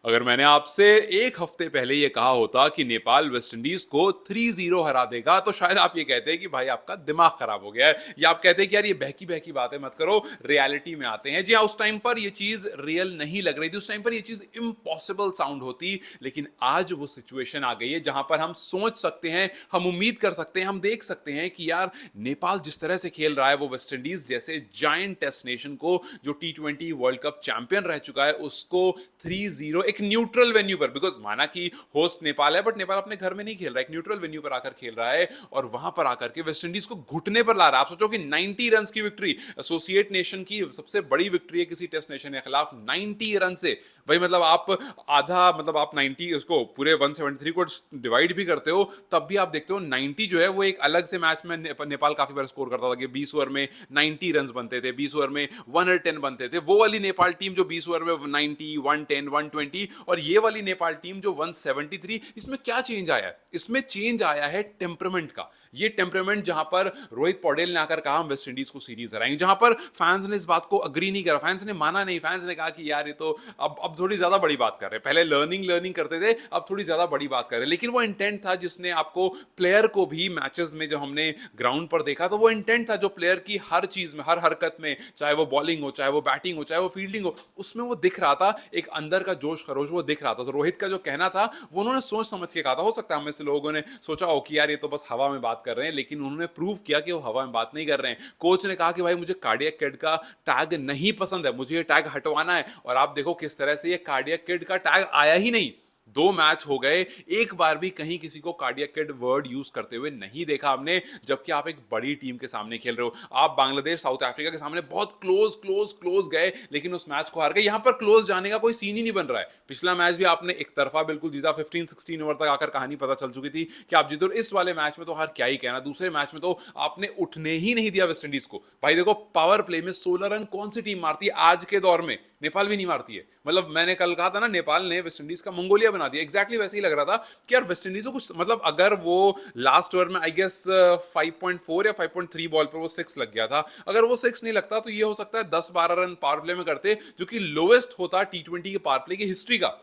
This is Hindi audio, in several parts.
अगर मैंने आपसे एक हफ्ते पहले ये कहा होता कि नेपाल वेस्टइंडीज को 3-0 हरा देगा तो शायद आप ये कहते हैं कि भाई आपका दिमाग खराब हो गया है, या आप कहते हैं कि यार ये बहकी बहकी बातें मत करो, रियलिटी में आते हैं। जी हाँ, उस टाइम पर ये चीज रियल नहीं लग रही थी, उस टाइम पर ये चीज इम्पॉसिबल साउंड होती। लेकिन आज वो सिचुएशन आ गई है जहां पर हम सोच सकते हैं, हम उम्मीद कर सकते हैं, हम देख सकते हैं कि यार नेपाल जिस तरह से खेल रहा है वो वेस्टइंडीज जैसे जायंट टेस्ट नेशन को, जो T20 वर्ल्ड कप चैंपियन रह चुका है, उसको 3-0 एक न्यूट्रल वेन्यू पर, बिकॉज माना कि होस्ट नेपाल है बट नेपाल अपने घर में नहीं खेल रहा है, एक न्यूट्रल वेन्यू पर आकर खेल रहा है और वहां पर आकर के वेस्ट इंडीज को घुटने पर ला रहा है। आप सोचो कि 90 रन की विक्ट्री, एसोसिएट नेशन की सबसे बड़ी विक्ट्री है किसी टेस्ट नेशन के खिलाफ 90 रन से। भाई मतलब आप आधा, मतलब आप 90 उसको पूरे 173 को डिवाइड भी करते हो तब भी आप देखते हो 90 जो है वो एक अलग से मैच में नेपाल काफी बार स्कोर करता था कि 20 ओवर में 90 रन बनते थे, 20 ओवर में 110 बनते थे। वो वाली नेपाल टीम जो 20 ओवर में 90, 110, 120, और ये वाली नेपाल टीम जो 173, इसमें क्या चेंज आया है? इसमें चेंज आया है टेम्परमेंट का। ये टेम्परमेंट जहां पर रोहित पौडेल ने आकर कहा हम वेस्ट इंडीज को सीरीज हराएंगे, जहां पर फैंस ने इस बात को अग्री नहीं करा, फैंस ने माना नहीं, फैंस ने कहा कि यार ये तो अब थोड़ी ज्यादा बड़ी बात कर रहे हैं, पहले लर्निंग करते थे, अब थोड़ी ज्यादा बड़ी बात कर रहे हैं। लेकिन वो इंटेंट था जिसने आपको प्लेयर को भी मैचेस में, जो हमने ग्राउंड पर देखा, तो वो इंटेंट था जो प्लेयर की हर चीज में, हर हरकत में, चाहे वो बॉलिंग हो, चाहे वो बैटिंग हो, चाहे वो फील्डिंग हो, उसमें वो दिख रहा था। एक अंदर का जोश खरोश वो दिख रहा था। तो रोहित का जो कहना था वो उन्होंने सोच समझ के कहा था। हो सकता है हम में से लोगों ने सोचा हो कि यार ये तो बस हवा में बात कर रहे हैं, लेकिन उन्होंने प्रूव किया कि वो हवा में बात नहीं कर रहे हैं। कोच ने कहा कि भाई मुझे कार्डियक किड का टैग नहीं पसंद है, मुझे ये टैग हटवाना है। और आप देखो किस तरह से ये कार्डियक किड का टैग आया ही नहीं। 2 मैच हो गए, एक बार भी कहीं किसी को कार्डियक किड वर्ड यूज करते हुए नहीं देखा हमने, जबकि आप एक बड़ी टीम के सामने खेल रहे हो। आप बांग्लादेश, साउथ अफ्रीका के सामने बहुत क्लोज क्लोज क्लोज गए, लेकिन उस मैच को हार गए। यहां पर क्लोज जाने का कोई सीन ही नहीं बन रहा है। पिछला मैच भी आपने एक तरफा बिल्कुल जीता, 15-16 ओवर तक आकर कहानी पता चल चुकी थी कि आप जीतो। इस वाले मैच में तो हार क्या ही कहना, दूसरे मैच में तो आपने उठने ही नहीं दिया वेस्ट इंडीज को। भाई देखो, पावर प्ले में 16 रन कौन सी टीम मारती है आज के दौर में? नेपाल भी नहीं मारती है। मतलब मैंने कल कहा था ना, नेपाल ने वेस्ट इंडीज का मंगोलिया बना दिया, एग्जैक्टली वैसे ही लग रहा था कि यार वेस्ट इंडीज को कुछ, मतलब अगर वो लास्ट ओवर में आई गेस 5.4 या 5.3 बॉल पर वो 6 लग गया था, अगर वो 6 नहीं लगता तो ये हो सकता है 10-12 रन पावर प्ले में करते, जो कि लोवेस्ट होता T20 के पावर प्ले की हिस्ट्री का।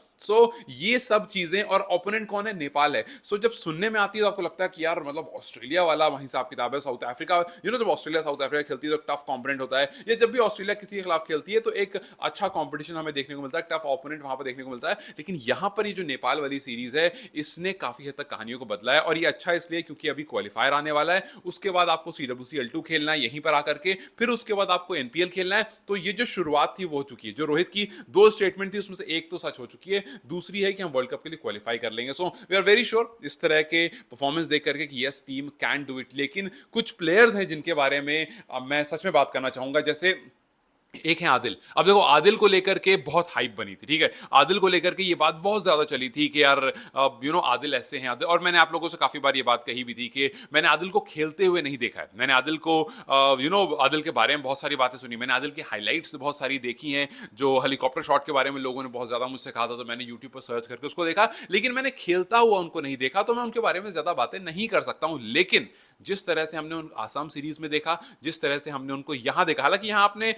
ये सब चीजें, और ओपोनेंट कौन है? नेपाल है। जब सुनने में आती है तो आपको लगता है कि यार मतलब ऑस्ट्रेलिया वाला वही हिसाब किताब है, साउथ अफ्रीका, जब ऑस्ट्रेलिया साउथ अफ्रीका खेलती है तो टफ कॉम्पोनेंट होता है, या जब भी ऑस्ट्रेलिया किसी के खिलाफ खेलती है तो एक अच्छा कॉम्पिटिशन हमें देखने को मिलता है, टफ ओपोनेंट वहां पर देखने को मिलता है। लेकिन यहां पर ये जो नेपाल वाली सीरीज है, इसने काफी हद तक कहानियों को बदला है। और ये अच्छा इसलिए क्योंकि अभी क्वालिफायर आने वाला है, उसके बाद आपको CWC L2 खेलना है यहीं पर आकर के, फिर उसके बाद आपको NPL खेलना है। तो ये जो शुरुआत थी वो हो चुकी है। जो रोहित की 2 स्टेटमेंट थी उसमें से एक तो सच हो चुकी है, दूसरी है कि हम वर्ल्ड कप के लिए क्वालिफाई कर लेंगे। वी आर वेरी श्योर इस तरह के परफॉर्मेंस देख करके कि yes, team can do it. लेकिन कुछ प्लेयर्स हैं जिनके बारे में मैं सच में बात करना चाहूंगा। जैसे एक है आदिल। अब देखो, आदिल को लेकर के बहुत हाइप बनी थी, ठीक है, आदिल को लेकर के ये बात बहुत ज्यादा चली थी कि यार आदिल ऐसे हैं, आदिल। और मैंने आप लोगों से काफी बार ये बात कही भी थी कि मैंने आदिल को खेलते हुए नहीं देखा है। मैंने आदिल को आदिल के बारे में बहुत सारी बातें सुनी, मैंने आदिल की हाईलाइट्स बहुत सारी देखी हैं। जो हेलीकॉप्टर शॉट के बारे में लोगों ने बहुत ज्यादा मुझसे कहा था, तो मैंने यूट्यूब पर सर्च करके उसको देखा, लेकिन मैंने खेलता हुआ उनको नहीं देखा, तो मैं उनके बारे में ज्यादा बातें नहीं कर सकता हूं। लेकिन जिस तरह से हमने उन आसाम सीरीज में देखा, जिस तरह से हमने उनको यहां देखा, हालांकि यहां आपने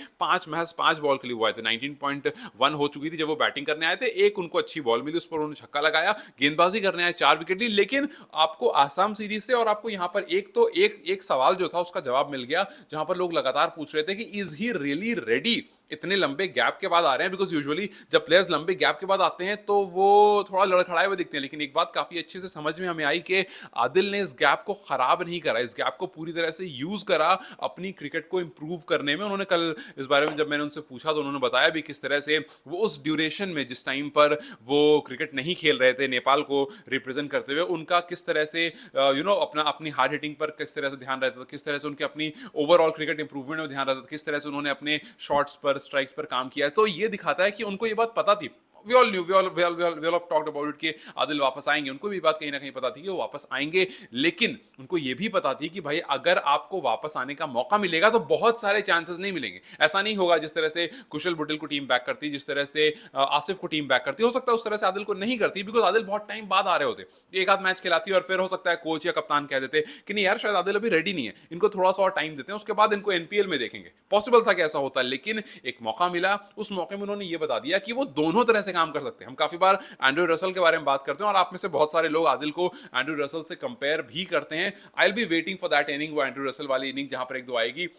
महज 5 बॉल के लिए हुआ थे, 19.1 हो चुकी थी जब वो बैटिंग करने आए थे, एक उनको अच्छी बॉल मिली, उस पर उन्होंने छक्का लगाया, गेंदबाजी करने आए, 4 विकेट ली। लेकिन आपको आसाम सीरीज से, और आपको यहां पर एक सवाल जो था उसका जवाब मिल गया, जहां पर लोग लगातार पूछ रहे थे कि इज ही रियली रेडी? इतने लंबे गैप के बाद आ रहे हैं, बिकॉज यूजुअली जब प्लेयर्स लंबे गैप के बाद आते हैं तो वो थोड़ा लड़खड़ाए हुए दिखते हैं। लेकिन एक बात काफी अच्छे से समझ में हमें आई कि आदिल ने इस गैप को खराब नहीं करा, इस गैप को पूरी तरह से यूज करा अपनी क्रिकेट को इंप्रूव करने में। उन्होंने कल इस बारे में जब मैंने उनसे पूछा तो उन्होंने बताया भी किस तरह से वो उस ड्यूरेशन में, जिस टाइम पर वो क्रिकेट नहीं खेल रहे थे नेपाल को रिप्रेजेंट करते हुए, उनका किस तरह से अपनी हार्ड हिटिंग पर किस तरह से ध्यान रहता था, किस तरह से उनके अपनी ओवरऑल क्रिकेट इंप्रूवमेंट में ध्यान रहता था, किस तरह से उन्होंने अपने शॉट्स पर, स्ट्राइक्स पर काम किया। तो ये दिखाता है कि उनको ये बात पता थी। We all knew, we all of talked about it कि आदिल वापस आएंगे। उनको भी बात कहीं ना कहीं पता थी कि वो वापस आएंगे, लेकिन उनको ये भी पता थी कि भाई अगर आपको वापस आने का मौका मिलेगा तो बहुत सारे चांसेस नहीं मिलेंगे। ऐसा नहीं होगा जिस तरह से कुशल बुटेल को टीम बैक करती, जिस तरह से आसिफ को टीम बैक करती, हो सकता है उस तरह से आदिल को नहीं करती, बिकॉज आदिल बहुत टाइम बाद आ रहे होते, एक आध मैच खिलाती और फिर हो सकता है कोच या कप्तान कह देते कि नहीं यार, शायद आदिल अभी रेडी नहीं है, इनको थोड़ा सा और टाइम देते हैं, उसके बाद इनको NPL में देखेंगे। पॉसिबल था कि ऐसा होता, लेकिन एक मौका मिला, उस मौके में उन्होंने ये बता दिया कि वो दोनों तरह से काम कर सकते हैं। हम काफी बार एंड्रयू रसल के बारे में बात करते हैं और आप में से बहुत सारे लोग आदिल को एंड्रयू रसल से कंपेयर भी करते हैं। I will be waiting for that inning, वो एंड्रयू रसल वाली इनिंग जहां पर एक दो आएगी।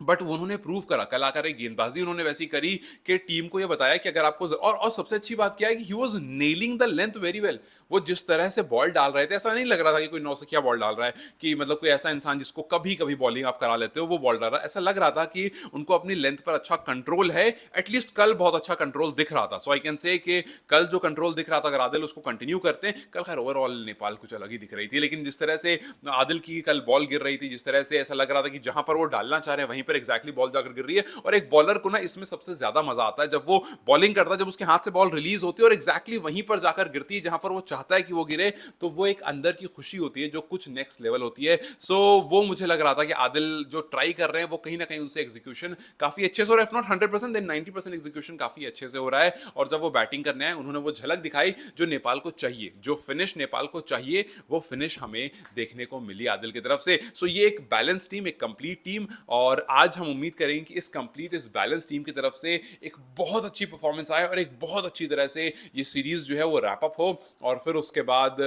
बट उन्होंने प्रूव करा, कल आकर एक गेंदबाजी उन्होंने वैसी करी कि टीम को ये बताया कि अगर आपको और सबसे अच्छी बात क्या है कि he was nailing the length very well. वो जिस तरह से बॉल डाल रहे थे ऐसा नहीं लग रहा था कि कोई नौसिखिया बॉल डाल रहा है, कि मतलब कोई ऐसा इंसान जिसको कभी कभी बॉलिंग आप करा लेते हो वो बॉल डाल रहा है। ऐसा लग रहा था कि उनको अपनी लेंथ पर अच्छा कंट्रोल है। एटलीस्ट कल बहुत अच्छा कंट्रोल दिख रहा था। सो आई कैन से कि कल जो कंट्रोल दिख रहा था अगर आदिल उसको कंटिन्यू करते हैं, कल खैर ओवरऑल नेपाल कुछ अलग ही दिख रही थी, लेकिन जिस तरह से आदिल की कल बॉल गिर रही थी, जिस तरह से ऐसा लग रहा था कि जहां पर वो डालना चाह रहे हैं वहीं पर एग्जैक्टली बॉल जाकर गिर रही है। और एक बॉलर को ना इसमें सबसे ज्यादा मजा आता है जब वो बॉलिंग करता है, जब उसके हाथ से बॉल रिलीज होती है और एग्जैक्टली वहीं पर जाकर गिरती है जहां पर वो चाहता है कि वो गिरे, तो वो एक अंदर की खुशी होती है जो कुछ नेक्स्ट लेवल होती है। सो वो मुझे लग रहा था कि आदिल जो ट्राई कर रहे हैं वो कहीं ना कहीं उनसे एग्जीक्यूशन काफी अच्छे से हो रहा है। इफ नॉट 100% देन 90% एग्जीक्यूशन काफी अच्छे से हो रहा है। और जब वो बैटिंग करने आए उन्होंने वो झलक दिखाई जो नेपाल को चाहिए, जो फिनिश नेपाल को चाहिए वो फिनिश हमें देखने को मिली आदिल की तरफ से। सो ये एक बैलेंस टीम, एक कंप्लीट टीम, और आज हम उम्मीद करेंगे कि इस कंप्लीट, इस बैलेंस टीम की तरफ से एक बहुत अच्छी परफॉर्मेंस आए और एक बहुत अच्छी तरह से ये सीरीज जो है वो रैप अप हो। और फिर उसके बाद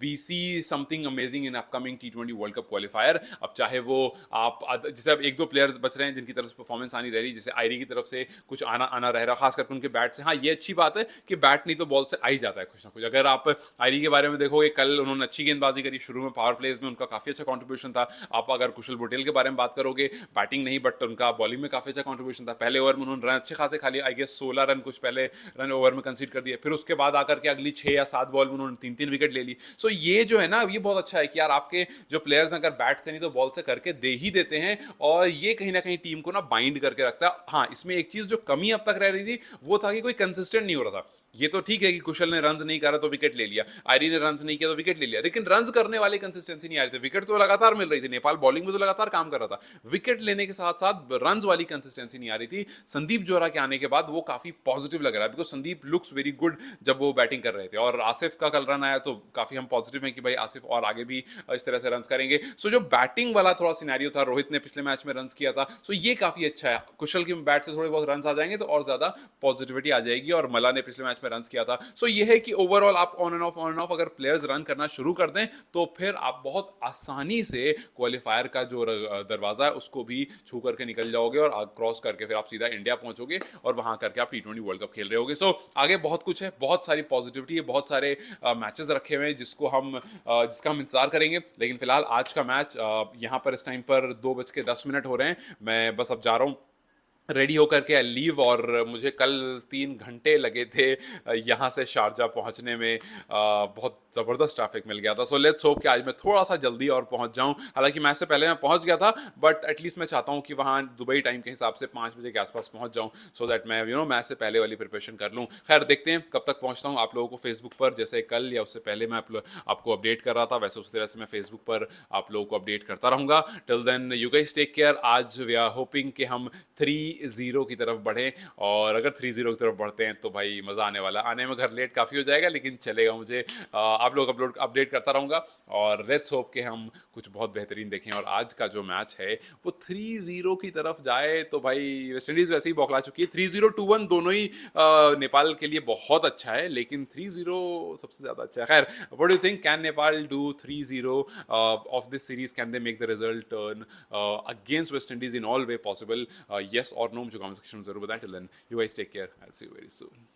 we see something amazing in upcoming T20 world cup qualifier. अब चाहे वो आप जैसे अब एक दो प्लेयर्स बच रहे हैं जिनकी तरफ से परफॉर्मेंस आनी रह रही, जैसे आयरी की तरफ से कुछ आना आना रह रहा, खास करके उनके बैट से। हाँ, ये अच्छी बात है कि बैट नहीं तो बॉल से आ ही जाता है कुछ ना कुछ। अगर आप आयरी के बारे में देखोगे, कल उन्होंने अच्छी गेंदबाजी करी, शुरू में पावर प्लेज में उनका काफी अच्छा कॉन्ट्रीब्यूशन था। आप अगर कुशल पटेल के बारे में बात करोगे, बैटिंग नहीं बट उनका बॉलिंग में काफी अच्छा कॉन्ट्रीब्यूशन था। पहले ओवर में उन्होंने रन अच्छे खासे खाली, आई गेस 16 रन कुछ पहले रन ओवर में कंसीड कर दिए। फिर उसके बाद आकर के अगली 6 या 7 बॉल में उन्होंने 3-3 विकेट ले ली। सो ये जो है ना, ये बहुत अच्छा है कि यार आपके जो प्लेयर्स अगर बैट से नहीं तो बॉल से करके दे ही देते हैं, और ये कहीं ना कहीं टीम को ना बाइंड करके रखता है। हाँ, इसमें एक चीज जो कमी अब तक रह रही थी वो था कि कोई कंसिस्टेंट नहीं हो रहा था। ये तो ठीक है कि कुशल ने रन्स नहीं करा तो विकेट ले लिया, आयरी ने रन्स नहीं किया तो विकेट ले लिया, लेकिन रन्स करने वाली कंसिस्टेंसी नहीं आ रही थी। विकेट तो लगातार मिल रही थी, नेपाल बॉलिंग में तो लगातार काम कर रहा था, विकेट लेने के साथ साथ रन्स वाली कंसिस्टेंसी नहीं आ रही थी। संदीप जोरा के आने के बाद वो काफी पॉजिटिव लग रहा है, because Sandeep looks very good जब वो बैटिंग कर रहे थे। और आसिफ का कल रन आया तो काफी हम पॉजिटिव हैं कि भाई आसिफ और आगे भी इस तरह से रन करेंगे। सो जो बैटिंग वाला थोड़ा सिनेरियो था, रोहित ने पिछले मैच में रन किया था, सो ये काफी अच्छा है। कुशल की बैट से थोड़े बहुत रन आ जाएंगे तो और ज्यादा पॉजिटिविटी आ जाएगी, और मला ने पिछले मैच में रन किया था। सो ये है कि ओवरऑल आप ऑन एंड ऑफ अगर प्लेयर्स रन करना शुरू कर दें तो फिर आप बहुत आसानी से क्वालिफायर का जो दरवाजा है उसको भी छू करके निकल जाओगे, और क्रॉस करके फिर आप सीधा इंडिया पहुंचोगे और वहां करके आप T20 वर्ल्ड कप खेल रहे होगे। सो आगे बहुत कुछ है, बहुत सारी पॉजिटिविटी है, बहुत सारे मैचेस रखे हुए हैं जिसका हम इंतजार करेंगे। लेकिन फिलहाल आज का मैच यहाँ पर इस टाइम पर 2:10 हो रहे हैं। मैं बस अब जा रहा हूँ रेडी होकर के लीव, और मुझे कल 3 घंटे लगे थे यहाँ से शारजा पहुँचने में। बहुत ज़बरदस्त ट्रैफिक मिल गया था। सो लेट्स होप कि आज मैं थोड़ा सा जल्दी और पहुँच जाऊँ। हालांकि मैच से पहले मैं पहुँच गया था, बट एटलीस्ट मैं चाहता हूँ कि वहाँ दुबई टाइम के हिसाब से 5 बजे के आसपास पहुँच जाऊँ, सो दैट मैं मैच से पहले वाली प्रिपरेशन कर लूँ। खैर देखते हैं कब तक पहुँचता हूँ। आप लोगों को फेसबुक पर जैसे कल या उससे पहले मैं आपको अपडेट कर रहा था, वैसे उस तरह से मैं फेसबुक पर आप लोगों को अपडेट करता रहूँगा। Till then you guys take care. आज वी आर होपिंग कि हम 3-0 की तरफ बढ़े, और अगर 3-0 की तरफ बढ़ते हैं तो भाई मज़ा आने वाला। आने में घर लेट काफ़ी हो जाएगा लेकिन चलेगा, मुझे आप लोग अपडेट करता रहूँगा, और लेट्स होप कि हम कुछ बहुत बेहतरीन देखें और आज का जो मैच है वो 3-0 की तरफ जाए। तो भाई वेस्ट इंडीज़ वैसे ही बौखला चुकी है, 3-0 2-1 दोनों ही नेपाल के लिए बहुत अच्छा है, लेकिन 3-0 सबसे ज़्यादा अच्छा है। खैर, what do you think, can Nepal do 3-0 of this series? Can they make the result turn against West Indies in all way possible? Yes और नो मुझे कमेंट सेक्शन में जरूर बताएं। Till then you guys take care, I will see you very soon.